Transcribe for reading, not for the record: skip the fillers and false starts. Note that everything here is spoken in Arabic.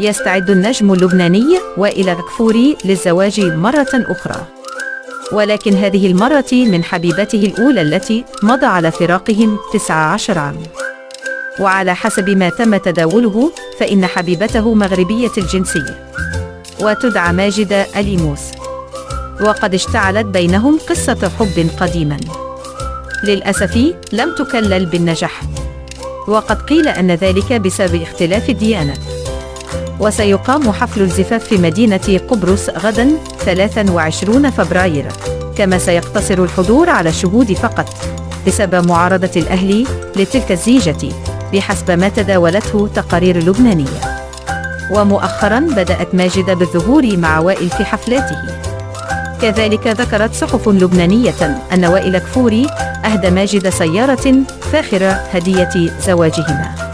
يستعد النجم اللبناني وائل كفوري للزواج مرة أخرى، ولكن هذه المرة من حبيبته الأولى التي مضى على فراقهم 19 عام. وعلى حسب ما تم تداوله فإن حبيبته مغربية الجنسية وتدعى ماجدة أليموس، وقد اشتعلت بينهم قصة حب قديما للأسف لم تكلل بالنجاح، وقد قيل أن ذلك بسبب اختلاف الديانات. وسيقام حفل الزفاف في مدينة قبرص غدا 23 فبراير، كما سيقتصر الحضور على الشهود فقط بسبب معارضة الأهل لتلك الزيجة بحسب ما تداولته تقارير لبنانية. ومؤخرا بدأت ماجدة بالظهور مع وائل في حفلاته. كذلك ذكرت صحف لبنانية أن وائل كفوري أهدى ماجدة سيارة فاخرة هدية زواجهما.